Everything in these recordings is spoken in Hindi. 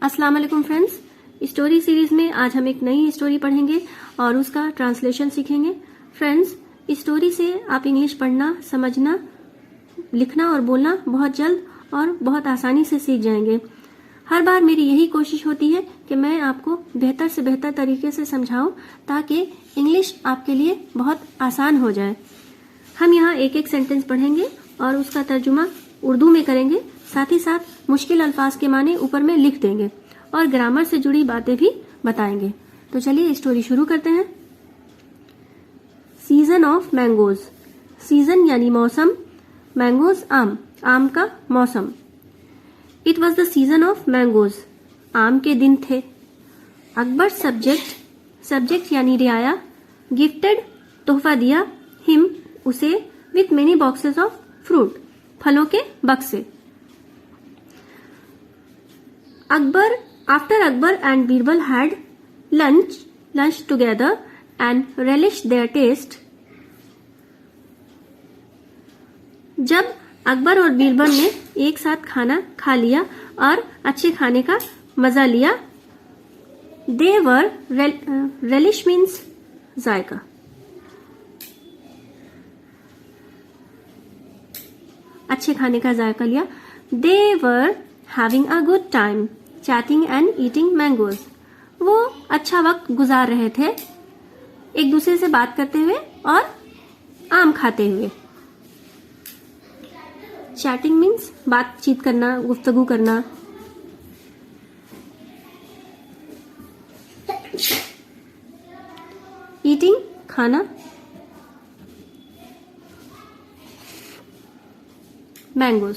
अस्सलाम वालेकुम फ्रेंड्स। स्टोरी सीरीज में आज हम एक नई स्टोरी पढ़ेंगे और उसका ट्रांसलेशन सीखेंगे। फ्रेंड्स, स्टोरी से आप इंग्लिश पढ़ना, समझना, लिखना और बोलना बहुत जल्द और बहुत आसानी से सीख जाएंगे। हर बार मेरी यही कोशिश होती है कि मैं आपको बेहतर से बेहतर तरीके से समझाऊं ताकि इंग्लिश आपके लिए बहुत आसान हो जाए। हम यहाँ एक एक सेंटेंस पढ़ेंगे और उसका तर्जुमा उर्दू में करेंगे। साथ ही साथ मुश्किल अल्फाज के माने ऊपर में लिख देंगे और ग्रामर से जुड़ी बातें भी बताएंगे। तो चलिए स्टोरी शुरू करते हैं। Season of mangoes. सीजन यानी मौसम, मैंगोज आम, आम का मौसम। It was the season of mangoes, आम के दिन थे। अकबर सब्जेक्ट यानी रियाया, गिफ्टेड तोहफा दिया, हिम उसे, with many boxes of fruit, फलों के बक्से। After Akbar and Birbal had lunch together and relished their taste. जब अकबर और बीरबल ने एक साथ खाना खा लिया और अच्छे खाने का मजा लिया, they were relish means जायका। अच्छे खाने का जायका लिया। They were having a good time chatting and eating mangoes. वो अच्छा वक्त गुजार रहे थे एक दूसरे से बात करते हुए और आम खाते हुए। चैटिंग मीन्स बातचीत करना, गुफ्तगू करना। ईटिंग खाना। Mangoes.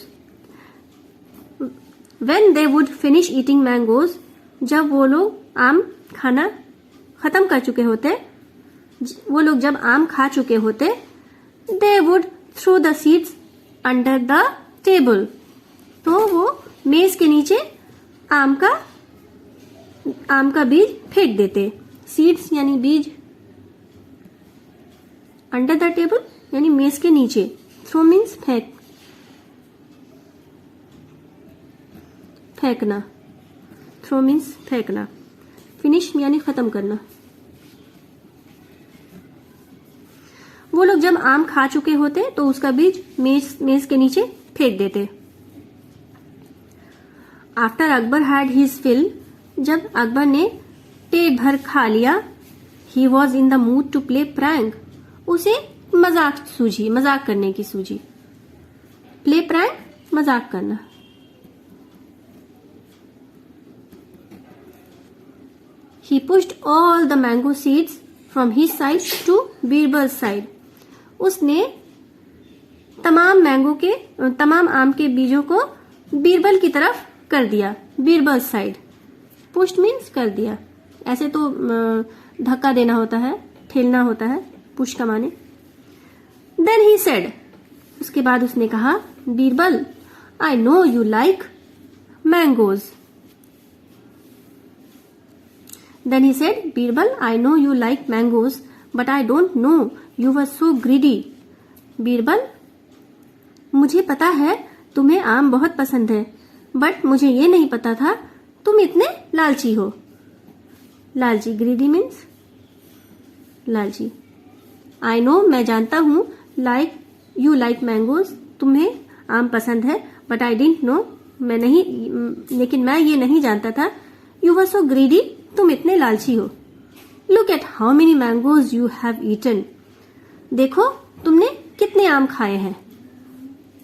When they would finish eating mangoes, जब वो लोग आम खाना खत्म कर चुके होते, वो लोग जब आम खा चुके होते, they would throw the seeds under the table. तो वो मेज के नीचे आम का बीज फेंक देते। सीड्स यानी बीज, अंडर द टेबल यानी मेज के नीचे। थ्रो मीन्स फेंकना। थ्रो मीन्स फेंकना। फिनिश यानी खत्म करना। वो लोग जब आम खा चुके होते तो उसका बीज मेज के नीचे फेंक देते। After Akbar had his fill, जब अकबर ने पेट भर खा लिया, he was in the mood to play prank, उसे मजाक करने की सूझी। प्ले प्रैंक मजाक करना। He pushed all the mango seeds from his side to Birbal's side. उसने तमाम आम के बीजों को बीरबल की तरफ कर दिया। बीरबल साइड। पुश्ड मीन्स कर दिया। ऐसे तो धक्का देना होता है, ठेलना होता है, पुश का माने। Then he said, उसके बाद उसने कहा, Birbal, I know you like mangoes. Then he said, Birbal, I know you like mangoes, but I don't know you were so greedy. Birbal, मुझे पता है तुम्हें आम बहुत पसंद है, बट मुझे ये नहीं पता था तुम इतने लालची हो। लालची, ग्रीडी मीन्स लालची। I know, मैं जानता हूँ, you like mangoes, तुम्हें आम पसंद है, but I didn't know, लेकिन मैं ये नहीं जानता था, you were so greedy, तुम इतने लालची हो। Look at how many mangoes you have eaten. देखो तुमने कितने आम खाए हैं।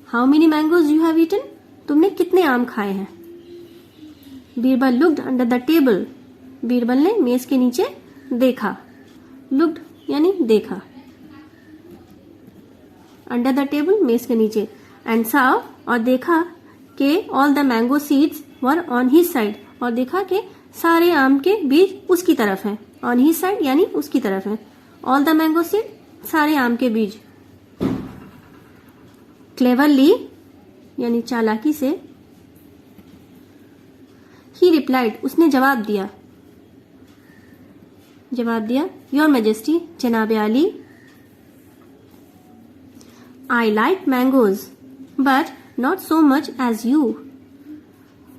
How many mangoes you have eaten? तुमने कितने आम खाए हैं। Birbal looked under the table. Birbal ने मेज के नीचे देखा। Looked यानी देखा। Under the table मेज के नीचे। And saw और देखा कि all the mango seeds were on his side. और देखा कि सारे आम के बीज उसकी तरफ हैं। ऑन ही साइड यानी उसकी तरफ है। ऑल द मैंगो सीड, सारे आम के बीज। क्लेवरली यानी चालाकी से। ही रिप्लाइड, उसने जवाब दिया। योर मैजेस्टी, जनाब आली, I like mangoes but not so much as you.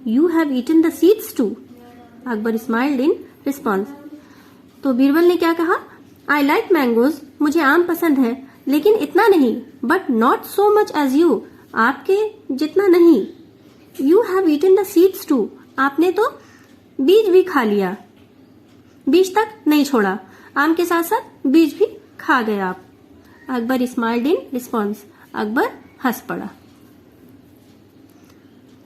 You have eaten the seeds too. Akbar smiled in response. तो बीरबल ने क्या कहा? आई लाइक मैंगोज, मुझे आम पसंद है, लेकिन इतना नहीं, but not so much as you, आपके जितना नहीं। You have eaten the seeds too, आपने तो बीज भी खा लिया, बीज तक नहीं छोड़ा, आम के साथ साथ बीज भी खा गए आप। Akbar smiled in response, Akbar हंस पड़ा।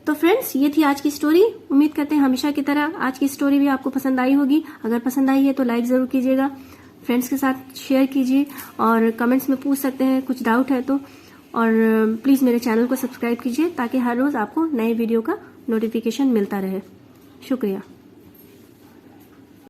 तो फ्रेंड्स, ये थी आज की स्टोरी। उम्मीद करते हैं हमेशा की तरह आज की स्टोरी भी आपको पसंद आई होगी। अगर पसंद आई है तो लाइक जरूर कीजिएगा, फ्रेंड्स के साथ शेयर कीजिए और कमेंट्स में पूछ सकते हैं कुछ डाउट है तो। और प्लीज मेरे चैनल को सब्सक्राइब कीजिए ताकि हर रोज आपको नए वीडियो का नोटिफिकेशन मिलता रहे। शुक्रिया।